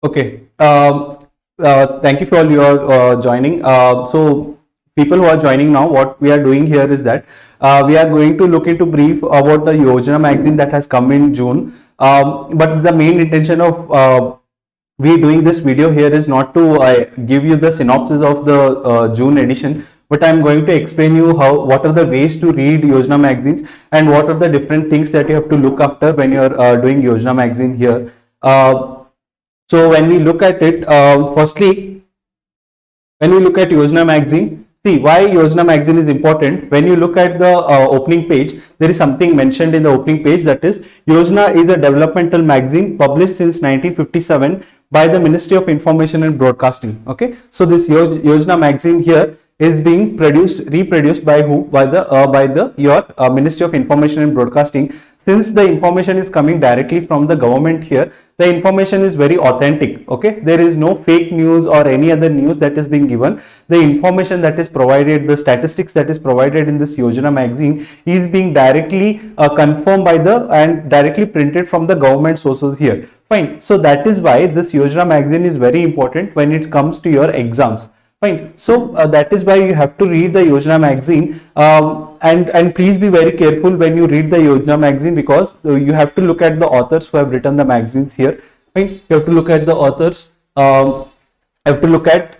Okay. Thank you for all your joining. So, people who are joining now, what we are doing here is that we are going to look into brief about the Yojana magazine that has come in June. But the main intention of we doing this video here is not to give you the synopsis of the June edition, but I'm going to explain you what are the ways to read Yojana magazines and what are the different things that you have to look after when you're doing Yojana magazine here. So when we look at it, firstly, when we look at Yojana magazine, see why Yojana magazine is important. When you look at the opening page, there is something mentioned in the opening page, that is Yojana is a developmental magazine published since 1957 by the Ministry of Information and Broadcasting. Okay, so this Yojana magazine here is being reproduced by who? By the Ministry of Information and Broadcasting. Since the information is coming directly from the government here, the information is very authentic. Okay, there is no fake news or any other news that is being given. The information that is provided, the statistics that is provided in this Yojana magazine is being directly confirmed by and directly printed from the government sources here. Fine. So that is why this Yojana magazine is very important when it comes to your exams. Fine. So that is why you have to read the Yojana magazine, and please be very careful when you read the Yojana magazine, because you have to look at the authors who have written the magazines here. Fine. You have to look at the authors. You have to look at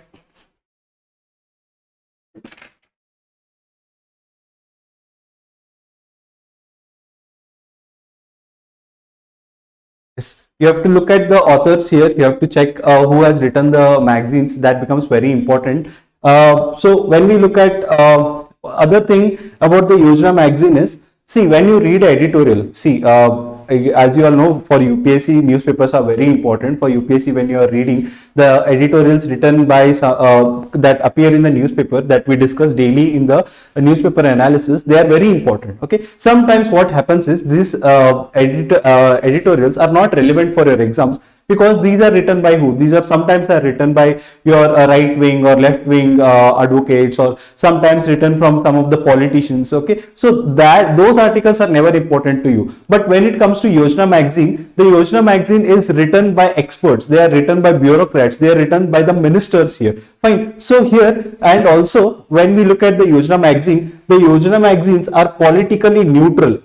you have to look at the authors here. You have to check who has written the magazines. That becomes very important. So when we look at other thing about the Yojana magazine is, see, when you read editorial, see, as you all know, for UPSC, newspapers are very important. For UPSC, when you are reading the editorials written by that appear in the newspaper, that we discuss daily in the newspaper analysis, they are very important. Okay, sometimes what happens is these editorials are not relevant for your exams, because these are written by who? These are sometimes are written by your right wing or left wing advocates, or sometimes written from some of the politicians. Okay, so that those articles are never important to you. But when it comes to Yojana magazine, the Yojana magazine is written by experts. They are written by bureaucrats. They are written by the ministers here. Fine. So here, and also when we look at the Yojana magazine, the Yojana magazines are politically neutral.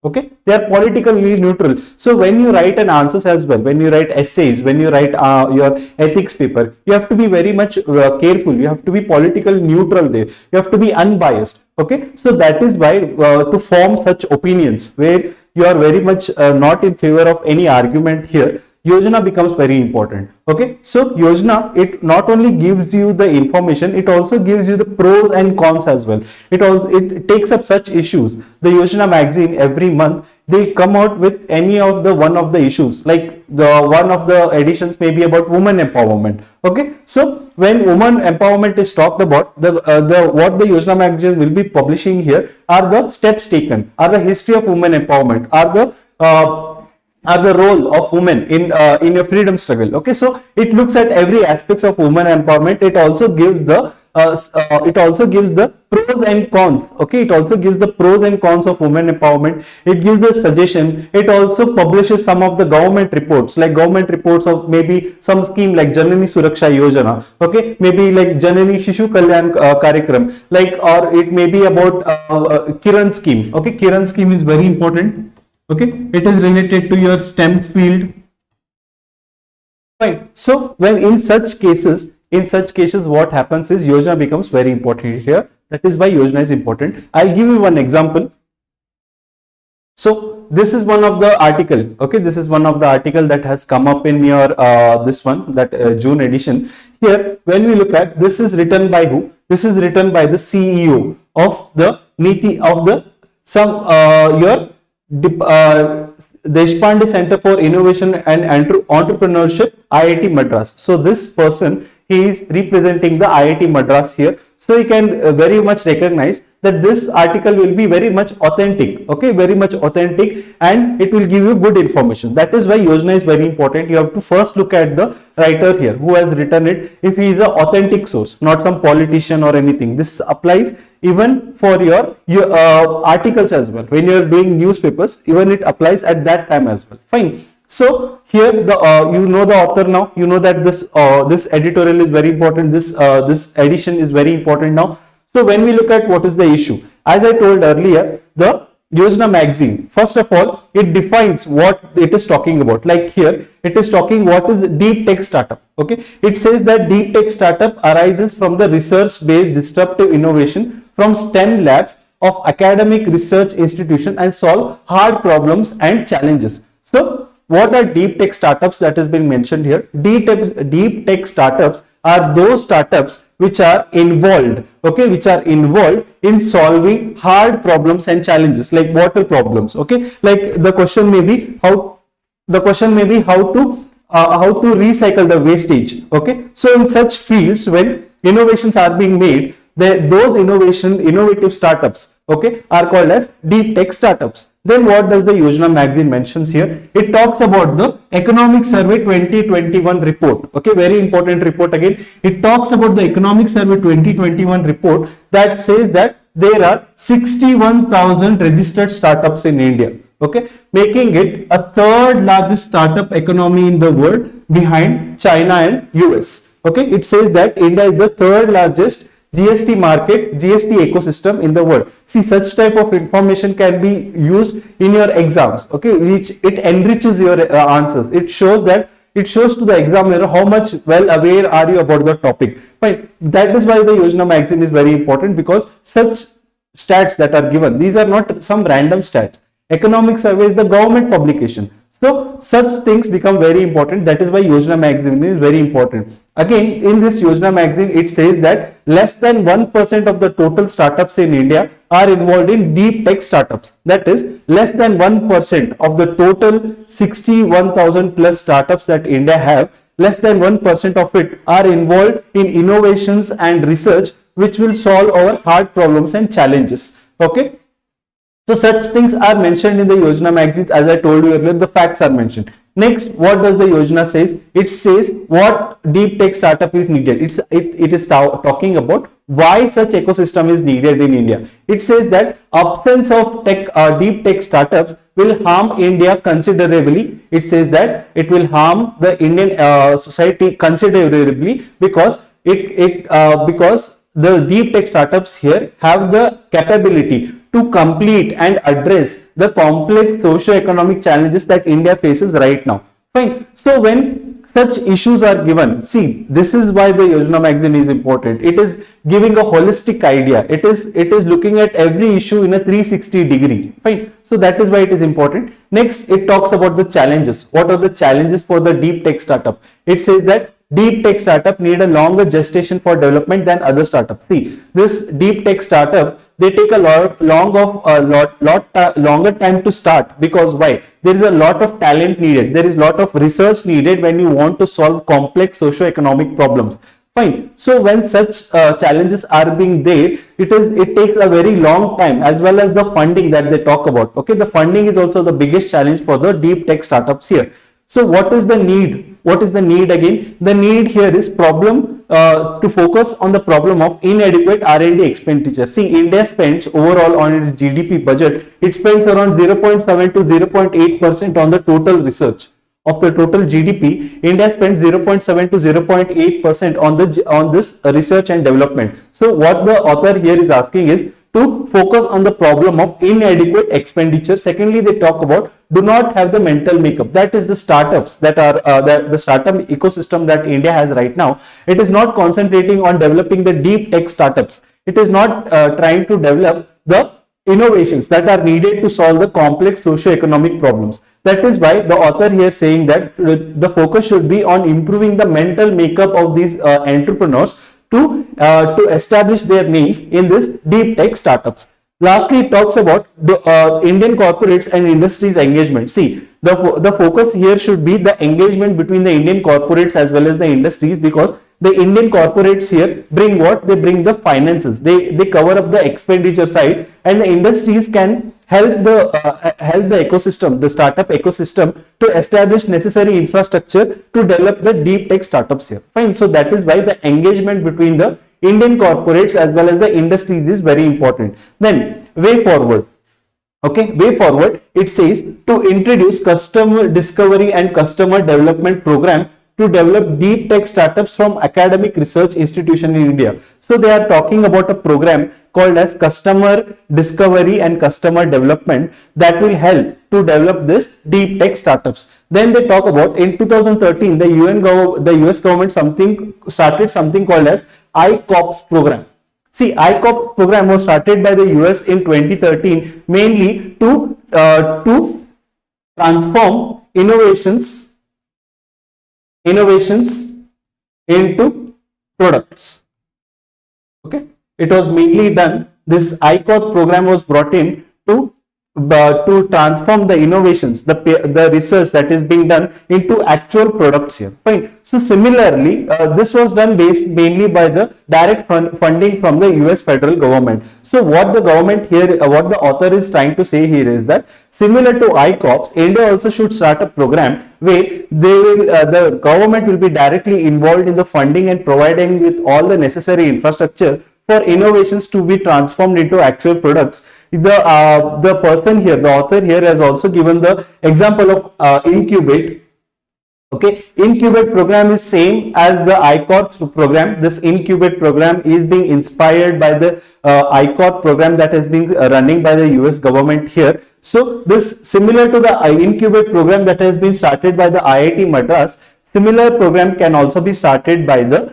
Okay, they are politically neutral. So when you write an answers as well, when you write essays, when you write your ethics paper, you have to be very much careful. You have to be politically neutral there. You have to be unbiased. Okay, so that is why to form such opinions where you are very much not in favor of any argument here, Yojana becomes very important. Okay, so Yojana, it not only gives you the information, it also gives you the pros and cons as well. It takes up such issues. The Yojana magazine, every month they come out with any of the one of the issues, like the one of the editions may be about women empowerment. Okay, so when women empowerment is talked about, what the Yojana magazine will be publishing here are the steps taken, are the history of women empowerment, are the role of women in a freedom struggle. Okay, so it looks at every aspects of women empowerment. It also gives the pros and cons. Okay, it also gives the pros and cons of women empowerment. It gives the suggestion. It also publishes some of the government reports, like government reports of maybe some scheme like Janani Suraksha Yojana. Okay, maybe like Janani Shishu Kalyan Karyakram, like, or it may be about Kiran scheme. Okay, Kiran scheme is very important. Okay, it is related to your STEM field. Fine. So when in such cases, what happens is Yojana becomes very important here. That is why Yojana is important. I'll give you one example. So this is one of the article. Okay, this is one of the article that has come up in your this one, that June edition. Here, when we look at, this is written by who? This is written by the CEO of the Niti of the your Deshpande Center for Innovation and Entrepreneurship, IIT Madras. So this person, he is representing the IIT Madras here. So you can very much recognize that this article will be very much authentic. Okay, very much authentic, and it will give you good information. That is why Yojana is very important. You have to first look at the writer here who has written it, if he is an authentic source, not some politician or anything. This applies even for your articles as well. When you are doing newspapers, even it applies at that time as well. Fine. So here the you know the author now. You know that this editorial is very important. This edition is very important now. So when we look at what is the issue, as I told earlier, the Yojana magazine, first of all, it defines what it is talking about. Like here, it is talking what is deep tech startup. Okay, it says that deep tech startup arises from the research-based disruptive innovation from STEM labs of academic research institution and solve hard problems and challenges. So, what are deep tech startups that has been mentioned here? Deep tech startups are those startups which are involved, okay, which are involved in solving hard problems and challenges, like water problems. Okay, like the question may be how to recycle the wastage. Okay, so in such fields, when innovations are being made, those innovative startups, okay, are called as deep tech startups. Then what does the Yojana magazine mentions here? It talks about the Economic Survey 2021 report. Okay, very important report again. It talks about the Economic Survey 2021 report that says that there are 61,000 registered startups in India. Okay, making it a third largest startup economy in the world behind China and US. Okay, it says that India is the third largest GST market, GST ecosystem in the world. See, such type of information can be used in your exams, okay, which it enriches your answers. It shows to the examiner how much well aware are you about the topic. Fine. That is why the Yojana magazine is very important, because such stats that are given, these are not some random stats. Economic survey is the government publication. So such things become very important. That is why Yojana magazine is very important. Again, in this Yojana magazine, it says that less than 1% of the total startups in India are involved in deep tech startups. That is, less than 1% of the total 61,000 plus startups that India have, less than 1% of it are involved in innovations and research which will solve our hard problems and challenges. Okay. So such things are mentioned in the Yojana magazines. As I told you earlier, the facts are mentioned. Next, what does the Yojana says? It says what deep tech startup is needed. It is talking about why such ecosystem is needed in India. It says that absence of deep tech startups will harm India considerably. It says that it will harm the Indian society considerably, because because the deep tech startups here have the capability to complete and address the complex socio-economic challenges that India faces right now. Fine. So when such issues are given, see, this is why the Yojana magazine is important. It is giving a holistic idea. It is looking at every issue in a 360 degree. Fine. So that is why it is important. Next, it talks about the challenges. What are the challenges for the deep tech startup? It says that deep tech startup need a longer gestation for development than other startups. See, this deep tech startup, they take a lot longer time to start, because why? There is a lot of talent needed. There is a lot of research needed when you want to solve complex socio-economic problems. Fine. So when such challenges are being there, it takes a very long time, as well as the funding that they talk about. Okay, the funding is also the biggest challenge for the deep tech startups here. So what is the need? What is the need again? The need here is to focus on the problem of inadequate R&D expenditure. See, India spends overall on its GDP budget, it spends around 0.7 to 0.8% on the total research. Of the total GDP, India spends 0.7 to 0.8% on this research and development. So what the author here is asking is to focus on the problem of inadequate expenditure. Secondly, they talk about do not have the mental makeup. That is the startups that are the startup ecosystem that India has right now. It is not concentrating on developing the deep tech startups. It is not trying to develop the innovations that are needed to solve the complex socio-economic problems. That is why the author here is saying that the focus should be on improving the mental makeup of these entrepreneurs to establish their names in this deep tech startups. Lastly, it talks about the Indian corporates and industries engagement. See, the focus here should be the engagement between the Indian corporates as well as the industries, because the Indian corporates here bring what? They bring the finances. They cover up the expenditure side, and the industries can help the ecosystem, the startup ecosystem, to establish necessary infrastructure to develop the deep tech startups here. Fine. So that is why the engagement between the Indian corporates as well as the industries is very important. Then way forward. Okay, way forward, it says to introduce customer discovery and customer development program to develop deep tech startups from academic research institution in India. So they are talking about a program called as customer discovery and customer development that will help to develop this deep tech startups. Then they talk about in 2013 the US government started something called as ICOPS program. See, ICOP program was started by the US in 2013 mainly to transform innovations into products. Okay, it was mainly done. This ICOP program was brought in to transform the innovations, the research that is being done into actual products here. Fine. So similarly, this was done based mainly by the direct funding from the US federal government. So what the government here, what the author is trying to say here is that similar to ICOPS, India also should start a program where the government will be directly involved in the funding and providing with all the necessary infrastructure for innovations to be transformed into actual products. The person here, the author here, has also given the example of Incubate. Okay, Incubate program is same as the ICORP program. This Incubate program is being inspired by the ICORP program that has been running by the US government here. So this similar to the Incubate program that has been started by the IIT Madras, similar program can also be started by the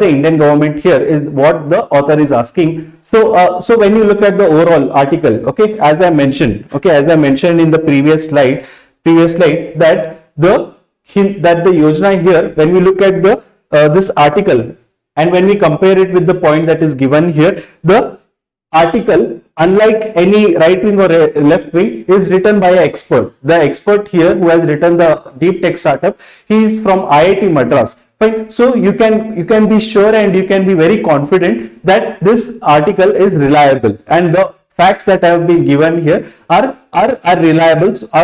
Indian government here, is what the author is asking. So so when you look at the overall article, okay, as I mentioned in the previous slide that the Yojana here, when we look at the this article and when we compare it with the point that is given here, the article, unlike any right wing or left wing, is written by an expert. The expert here who has written the deep tech startup, he is from IIT Madras. Fine. So you can be sure and you can be very confident that this article is reliable, and the facts that have been given here are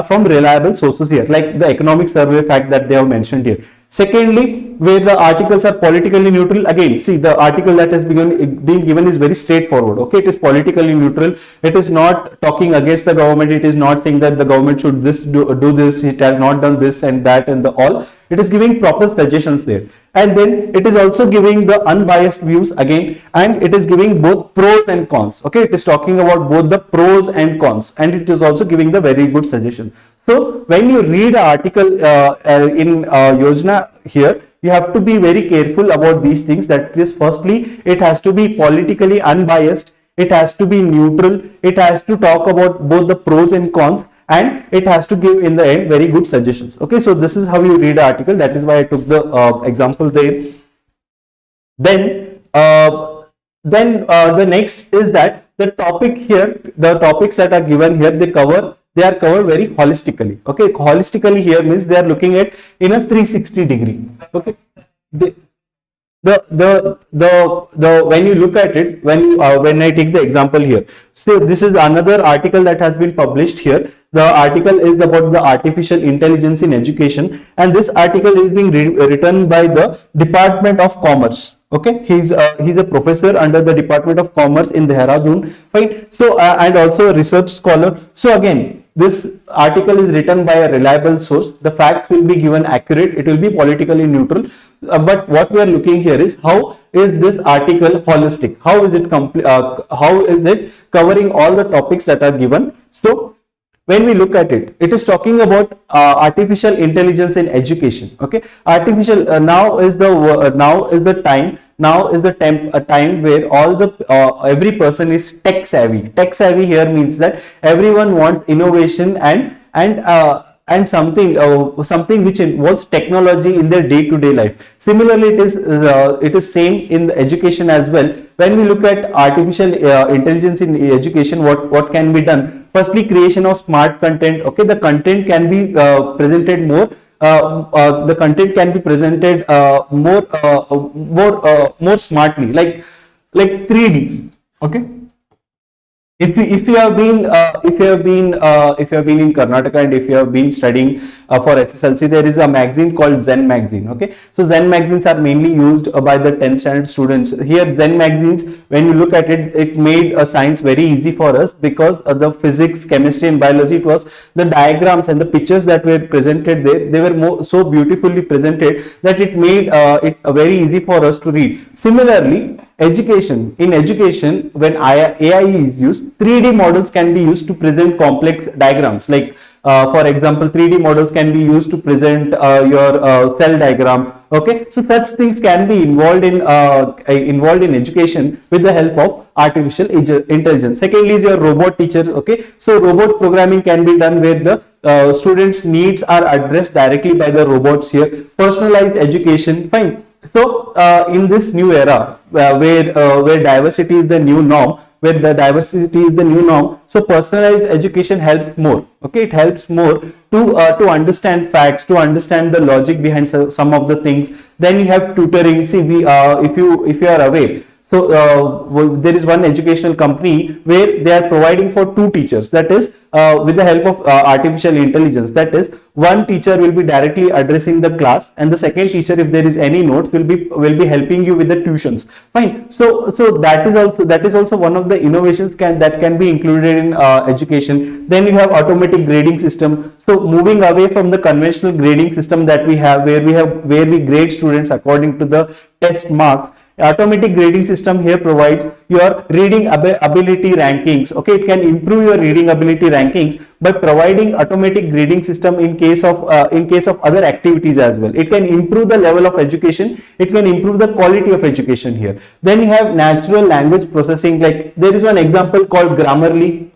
from reliable sources here, like the economic survey fact that they have mentioned here. Secondly, where the articles are politically neutral, again, see, the article that has been given is very straightforward. Okay, it is politically neutral. It is not talking against the government. It is not saying that the government should do this. It has not done this and that and the all. It is giving proper suggestions there. And then it is also giving the unbiased views again, and it is giving both pros and cons. Okay, it is talking about both the pros and cons, and it is also giving the very good suggestion. So when you read an article in Yojana here, you have to be very careful about these things. That is, firstly, it has to be politically unbiased, it has to be neutral, it has to talk about both the pros and cons, and it has to give in the end very good suggestions. Okay, so this is how you read an article. That is why I took the example there. Then the next is that the topic here, the topics that are given here, they are covered very holistically. Okay, holistically here means they are looking at in a 360 degree. Okay, when you look at it, when I take the example here, so this is another article that has been published here. The article is about the artificial intelligence in education, and this article is being written by the Department of Commerce. Okay, he's a professor under the Department of Commerce in Dehradun. Fine. So and also a research scholar. So again, this article is written by a reliable source. The facts will be given accurate. It will be politically neutral. But what we are looking here is, how is this article holistic? How is it how is it covering all the topics that are given? So when we look at it, it is talking about artificial intelligence in education. Okay, artificial now is the time where all the every person is tech savvy. Tech savvy here means that everyone wants innovation and something which involves technology in their day-to-day life. Similarly, it is same in the education as well. When we look at artificial intelligence in education, what can be done? Firstly, creation of smart content. Okay, the content can be presented more. The content can be presented more smartly, like 3D. Okay, if you have been in Karnataka, and if you have been studying for SSLC, there is a magazine called Zen magazine. Okay, so Zen magazines are mainly used by the 10th standard students. Here Zen magazines, when you look at it, it made science very easy for us, because the physics, chemistry and biology, it was the diagrams and the pictures that were presented there, they were so beautifully presented that it made it very easy for us to read. Similarly, in education, when AI is used, 3D models can be used to present complex diagrams. Like for example, 3D models can be used to present your cell diagram. Okay, so such things can be involved in education with the help of artificial intelligence. Secondly is your robot teachers. Okay, so robot programming can be done where the students' needs are addressed directly by the robots here. Personalized education, fine. So in this new era where diversity is the new norm, so personalized education helps more. Okay, it helps more to understand facts, to understand the logic behind some of the things. Then you have tutoring. See, if you are aware, so there is one educational company where they are providing for 2 teachers, that is with the help of artificial intelligence. That is, one teacher will be directly addressing the class, and the second teacher, if there is any notes, will be helping you with the tuitions. Fine. So that is also one of the innovations that can be included in education. Then you have automatic grading system. So moving away from the conventional grading system that we have, where we grade students according to the test marks, automatic grading system here provides your reading ability rankings. Okay, it can improve your reading ability rankings by providing automatic grading system in case of other activities as well. It can improve the level of education, it can improve the quality of education here. Then you have natural language processing. Like there is one example called Grammarly.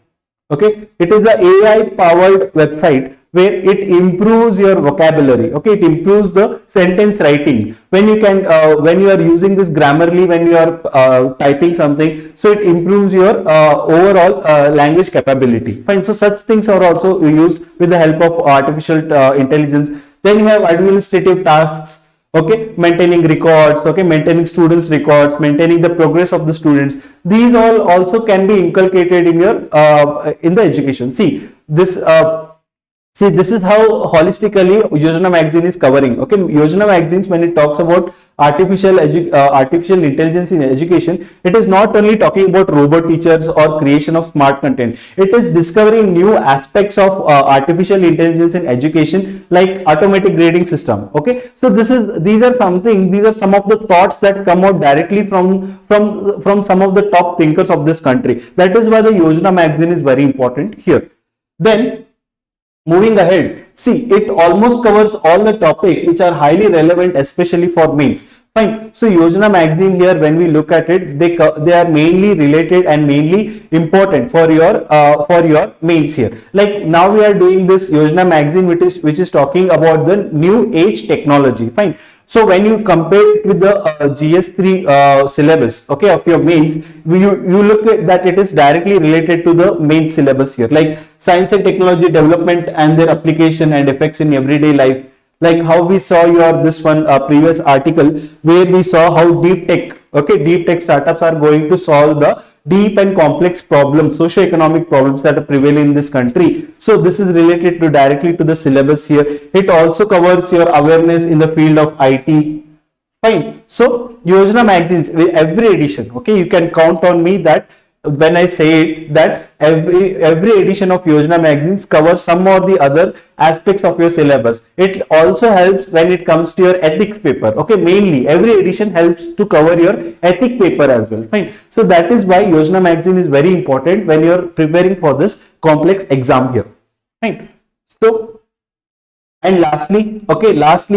Okay, it is the AI powered website where it improves your vocabulary. Okay, it improves the sentence writing. When you are using this Grammarly, when you are typing something, so it improves your overall language capability. Fine. So such things are also used with the help of artificial intelligence. Then you have administrative tasks. Okay, maintaining records. Okay, maintaining students' records, maintaining the progress of the students. These all also can be inculcated in your in the education. See this. This is how holistically Yojana magazine is covering. Okay, Yojana magazines, when it talks about artificial intelligence in education, it is not only talking about robot teachers or creation of smart content. It is discovering new aspects of artificial intelligence in education, like automatic grading system. Okay, so these are some of the thoughts that come out directly from some of the top thinkers of this country. That is why the Yojana magazine is very important here. Then moving ahead, see, it almost covers all the topics which are highly relevant, especially for mains. Fine. So Yojana magazine here, when we look at it, they are mainly related and mainly important for your mains here. Like now we are doing this Yojana magazine, which is talking about the new age technology. Fine. So when you compare it with the GS3 syllabus, okay, of your mains, you look at that it is directly related to the main syllabus here, like science and technology development and their application and effects in everyday life. Like how we saw this previous article where we saw how deep tech startups are going to solve the deep and complex problems, socio-economic problems that are prevailing in this country. So this is related directly to the syllabus here. It also covers your awareness in the field of IT. Fine. So Yojana magazines, every edition, okay, you can count on me that when I say it, that every edition of Yojana magazines covers some or the other aspects of your syllabus. It also helps when it comes to your ethics paper. Okay, mainly every edition helps to cover your ethic paper as well. Fine. So that is why Yojana magazine is very important when you are preparing for this complex exam here. Fine. So, and lastly,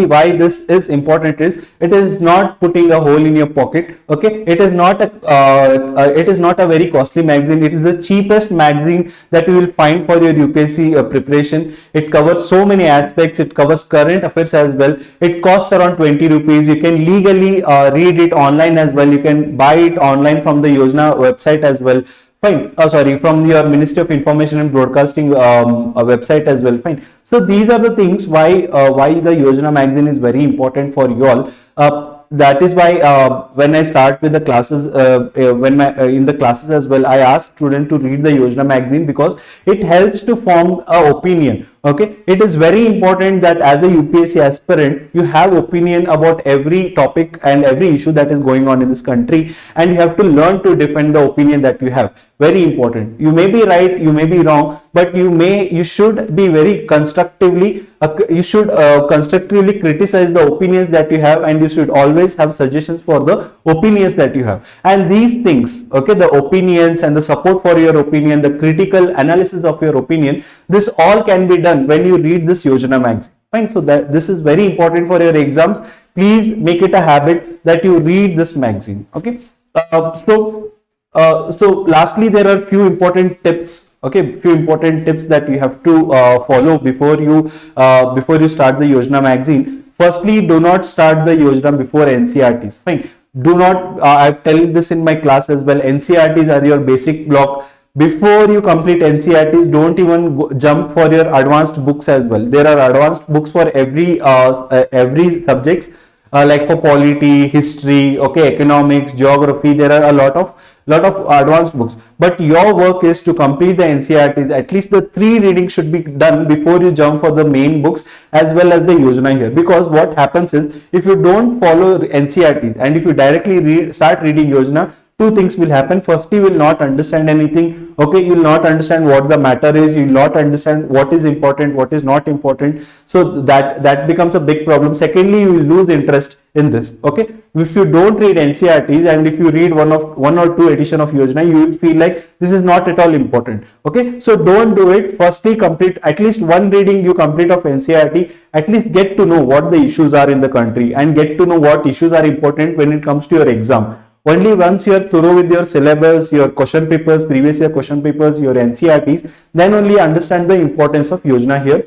why this is important is it is not putting a hole in your pocket. Okay, it is not a very costly magazine. It is the cheapest magazine that you will find for your UPSC preparation. It covers so many aspects. It covers current affairs as well. It costs around 20 rupees. You can legally read it online as well. You can buy it online from the Yojana website as well. Fine. From your Ministry of Information and Broadcasting website as well. Fine. So these are the things why the Yojana magazine is very important for you all. that is why when I start with the classes, when in the classes as well, I ask students to read the Yojana magazine, because it helps to form a opinion. Okay, it is very important that as a UPSC aspirant, you have opinion about every topic and every issue that is going on in this country, and you have to learn to defend the opinion that you have. Very important. You may be right, you may be wrong, but you should be very constructively, you should constructively criticize the opinions that you have, and you should always have suggestions for the opinions that you have. And these things, okay, the opinions and the support for your opinion, the critical analysis of your opinion, this all can be done when you read this Yojana magazine. Fine. So that this is very important for your exams. Please make it a habit that you read this magazine. Okay. So lastly, there are few important tips. Okay, few important tips that you have to follow before you start the Yojana magazine. Firstly, do not start the Yojana before NCERTs. Fine. Do not. I tell this in my class as well. NCERTs are your basic block. Before you complete NCERTs, don't even jump for your advanced books as well. There are advanced books for every subjects, like for polity, history, okay, economics, geography. There are a lot of advanced books, but your work is to complete the NCERTs. At least the 3 readings should be done before you jump for the main books as well as the Yojana here. Because what happens is, if you don't follow NCERTs and if you directly start reading Yojana, 2 things will happen. Firstly, you will not understand anything. Okay, you will not understand what the matter is. You will not understand what is important, what is not important. So that becomes a big problem. Secondly, you will lose interest in this. Okay, if you don't read NCERTs and if you read one or two edition of Yojana, you will feel like this is not at all important. Okay, so don't do it. Firstly, complete at least 1 reading you complete of NCERT. At least get to know what the issues are in the country and get to know what issues are important when it comes to your exam. Only once you are thorough with your syllabus, your question papers, previous year question papers, your NCERTs, then only understand the importance of Yojana here.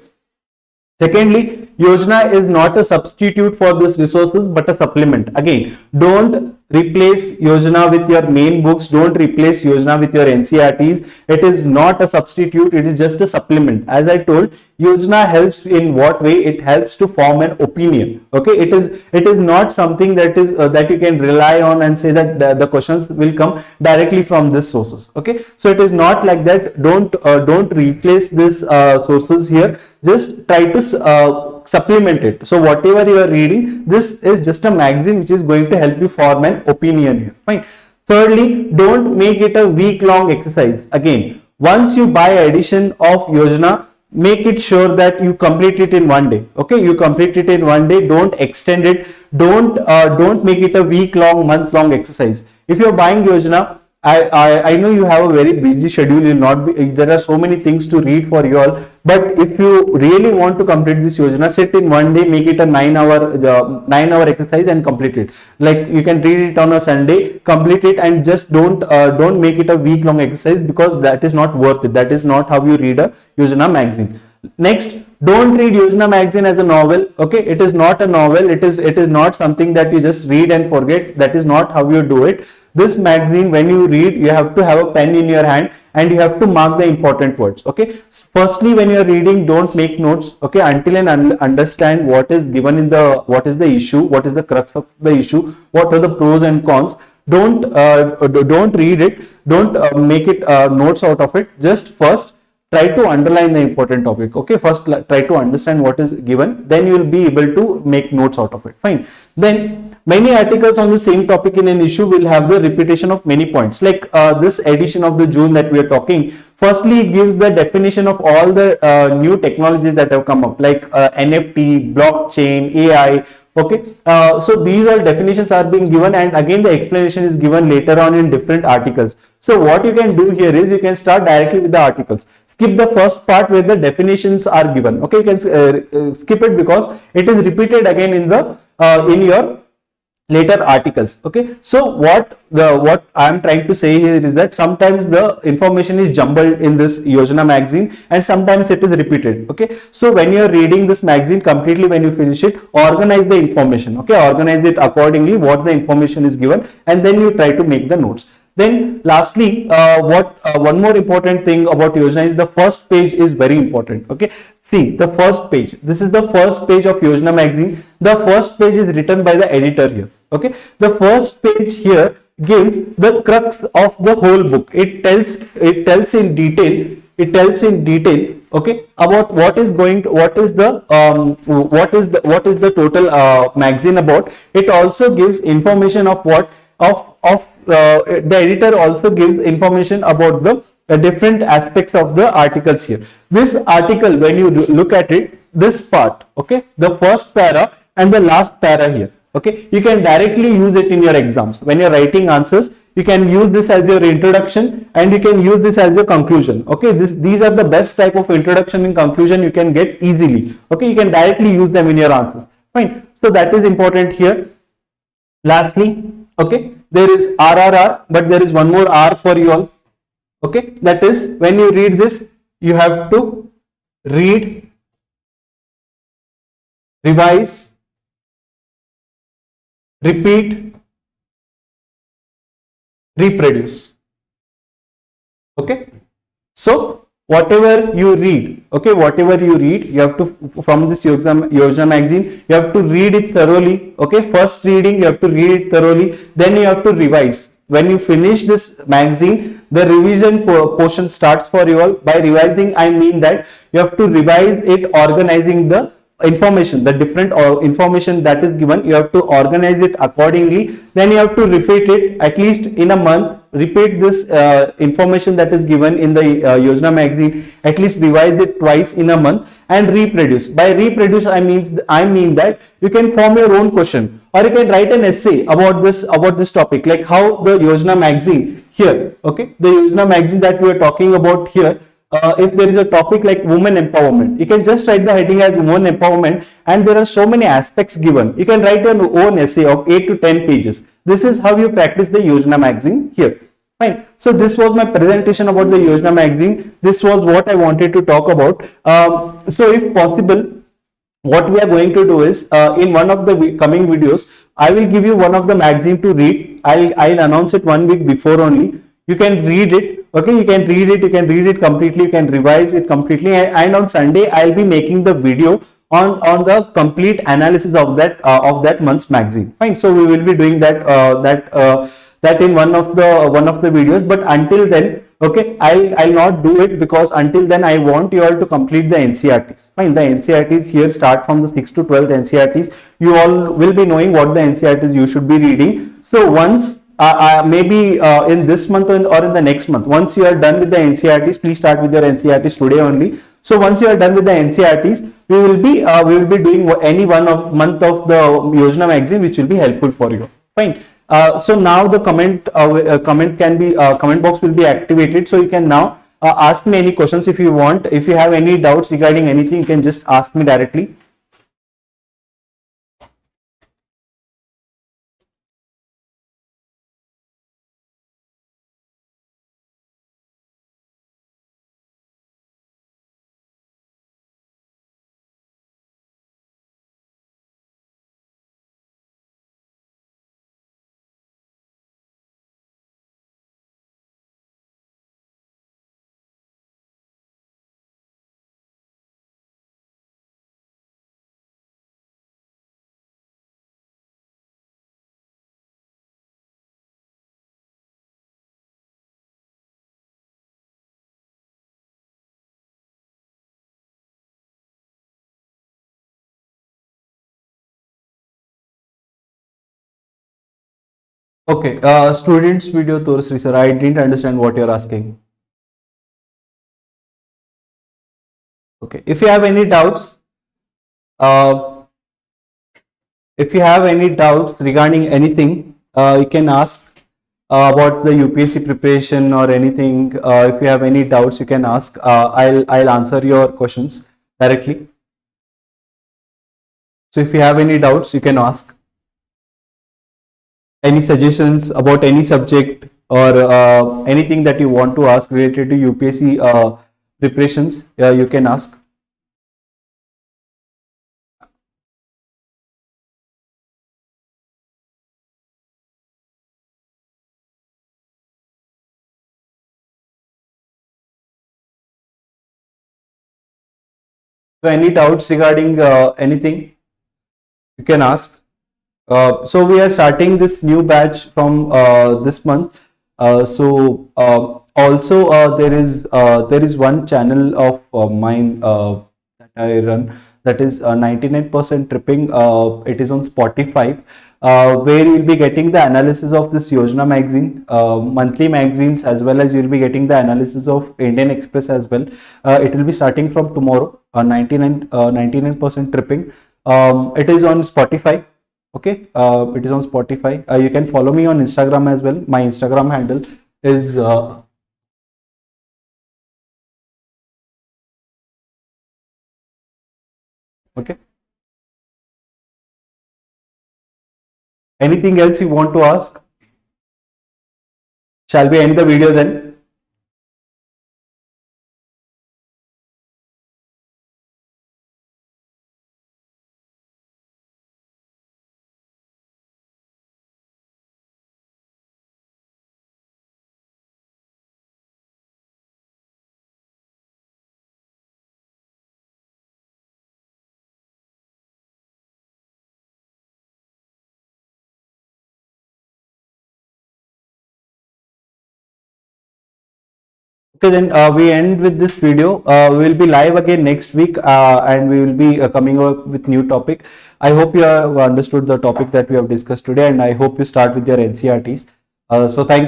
Secondly, Yojana is not a substitute for these resources, but a supplement. Again, don't replace Yojana with your main books. Don't replace Yojana with your NCERTs. It is not a substitute. It is just a supplement. As I told, Yojana helps in what way? It helps to form an opinion. Okay, it is not something that is that you can rely on and say that the questions will come directly from these sources. Okay, so it is not like that. Don't replace these sources here. Just try to supplement it. So whatever you are reading, this is just a magazine which is going to help you form an opinion here. Fine. Thirdly, don't make it a week-long exercise. Again, once you buy edition of Yojana, make it sure that you complete it in 1 day. Okay, you complete it in 1 day. Don't extend it. Don't make it a week-long, month-long exercise. If you're buying Yojana, I know you have a very busy schedule. You'll not be, there are so many things to read for you all, but if you really want to complete this Yojana, sit in 1 day, make it a 9-hour exercise and complete it. Like you can read it on a Sunday, complete it, and just don't make it a week-long exercise, because that is not worth it. That is not how you read a Yojana magazine. Next, don't read Yojana magazine as a novel. Okay, it is not a novel. It is not something that you just read and forget. That is not how you do it. This magazine, when you read, you have to have a pen in your hand and you have to mark the important words. Okay, firstly, when you are reading, don't make notes. Okay, until and understand what is given in the, what is the issue, what is the crux of the issue, what are the pros and cons. Don't read it. Don't make it notes out of it. Just first try to underline the important topic. Okay, first try to understand what is given, then you will be able to make notes out of it. Fine. Then many articles on the same topic in an issue will have the repetition of many points. Like this edition of the June that we are talking, firstly it gives the definition of all the new technologies that have come up, like NFT, blockchain, AI. Okay, so these are definitions are being given, and again the explanation is given later on in different articles. So what you can do here is you can start directly with the articles. Skip the first part where the definitions are given. Okay, you can skip it because it is repeated again in the in your later articles. Okay, so what I am trying to say here is that sometimes the information is jumbled in this Yojana magazine and sometimes it is repeated. Okay, so when you are reading this magazine completely, when you finish it, organize the information. Okay, organize it accordingly what the information is given, and then you try to make the notes. Then lastly, one more important thing about Yojana is the first page is very important. Okay, see the first page. This is the first page of Yojana magazine. The first page is written by the editor here. Okay, the first page here gives the crux of the whole book. It tells in detail, okay, about what is going to, what is the total magazine about. It also gives information of what of the editor also gives information about the different aspects of the articles here. This article, when you look at it, this part, okay, the first para and the last para here, okay, you can directly use it in your exams. When you're writing answers, you can use this as your introduction and you can use this as your conclusion. Okay, these are the best type of introduction and conclusion you can get easily. Okay, you can directly use them in your answers. Fine. So that is important here. Lastly, okay, there is RRR, but there is one more R for you all. Okay, that is, when you read this, you have to read, revise, repeat, reproduce. Okay, so whatever you read, okay, whatever you read, you have to, from this Yojana magazine, you have to read it thoroughly. Okay, first reading, you have to read it thoroughly, then you have to revise. When you finish this magazine, the revision portion starts for you all. By revising, I mean that you have to revise it, organizing the information, the different information that is given. You have to organize it accordingly. Then you have to repeat it at least in a month. Repeat this information that is given in the Yojana magazine, at least revise it twice in a month, and reproduce. By reproduce, I mean that you can form your own question, or you can write an essay about this topic, like how the Yojana magazine here, okay, the Yojana magazine that we are talking about here, if there is a topic like women empowerment, you can just write the heading as women empowerment, and there are so many aspects given. You can write your own essay of 8 to 10 pages. This is how you practice the Yojana magazine here. Fine. So this was my presentation about the Yojana magazine. This was what I wanted to talk about. So if possible, what we are going to do is, in one of the coming videos, I will give you one of the magazine to read. I'll announce it 1 week before only. You can read it. Okay, you can read it completely, you can revise it completely, and on Sunday I'll be making the video on the complete analysis of that month's magazine. Fine. So we will be doing that in one of the videos. But until then, okay, I'll not do it, because until then I want you all to complete the NCERTs. Fine. The NCERTs here start from the 6th to 12th NCERTs. You all will be knowing what the NCERTs you should be reading. So once maybe in this month or in the next month, once you are done with the NCERTs, please start with your NCERTs today only. So once you are done with the NCERTs, we will be doing any month of the Yojana magazine, which will be helpful for you. Fine. So now the comment box will be activated, so you can now ask me any questions if you want. If you have any doubts regarding anything, you can just ask me directly. Okay, students video ತೋರಿಸ್ರಿ sir. I didn't understand what you're asking. Okay, if you have any doubts, uh, regarding anything, you can ask about the UPSC preparation or anything. If you have any doubts, you can ask. I'll answer your questions directly. So if you have any doubts, you can ask. Any suggestions about any subject, or anything that you want to ask related to UPSC preparations, you can ask. So any doubts regarding anything, you can ask. So we are starting this new batch from this month. Also there is one channel of mine that I run, that is 99% tripping. It is on Spotify, where you will be getting the analysis of this Yojana magazine, monthly magazines, as well as you will be getting the analysis of Indian Express as well. It will be starting from tomorrow. 99% tripping. It is on Spotify. Okay, it is on Spotify. You can follow me on Instagram as well. My Instagram handle is okay. Anything else you want to ask? Shall we end the video then? Okay, then we end with this video. We will be live again next week, and we will be coming up with new topic. I hope you have understood the topic that we have discussed today, and I hope you start with your NCRTs. So thank you.